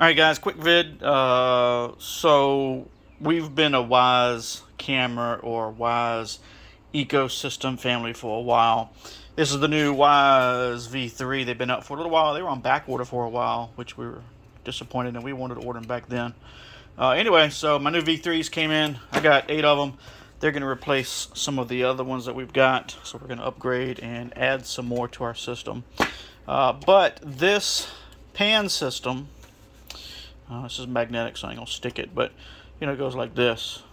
Alright guys, quick vid. So we've been a Wyze camera or Wyze ecosystem family for a while. This is the new Wyze V3. They've been out for a little while. They were on back order for a while, which we were disappointed in. We wanted to order them back then. Anyway, so my new V3s came in. I got 8 of them. They're going to replace some of the other ones that we've got. So we're going to upgrade and add some more to our system. But this pan system, this is magnetic, so I ain't gonna stick it, but you know, it goes like this.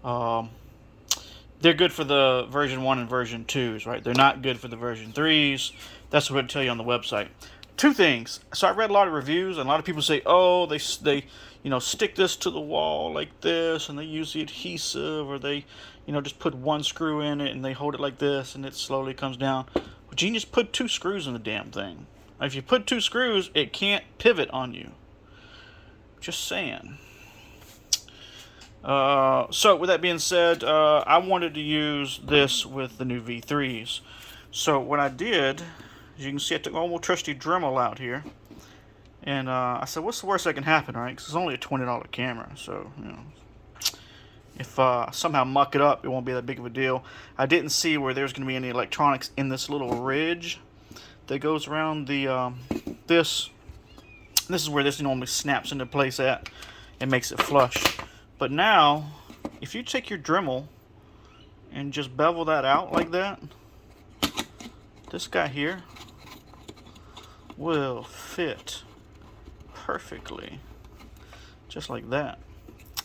They're good for the version 1 and version 2s, right? They're not good for the version 3s. That's what I tell you on the website. Two things. So I read a lot of reviews, and a lot of people say, oh, they you know, stick this to the wall like this, and they use the adhesive, or they, you know, just put one screw in it and they hold it like this, and it slowly comes down. But you can just put 2 screws in the damn thing. If you put 2 screws, it can't pivot on you. Just saying. So with that being said, I wanted to use this with the new V3s. So what I did, as you can see, I took my old trusty Dremel out here, and I said, what's the worst that can happen, right? Because it's only a $20 camera, so you know, if somehow muck it up, it won't be that big of a deal. I didn't see where there's going to be any electronics in this little ridge that goes around the this. This is where this normally snaps into place at and makes it flush. But now, if you take your Dremel and just bevel that out like that, this guy here will fit perfectly, just like that.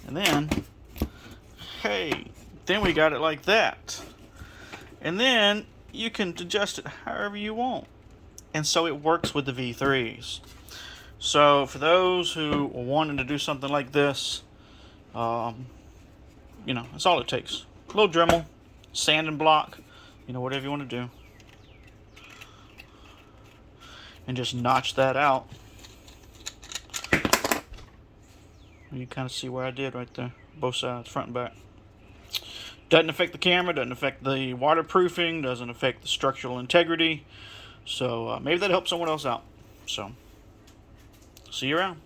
And then, hey, then we got it like that. And then you can adjust it however you want. And so it works with the V3s. So for those who are wanting to do something like this, you know, that's all it takes. A little Dremel, sand and block, you know, whatever you want to do. And just notch that out. You kind of see where I did right there. Both sides, front and back. Doesn't affect the camera, doesn't affect the waterproofing, doesn't affect the structural integrity. So maybe that helps someone else out. So, see you around.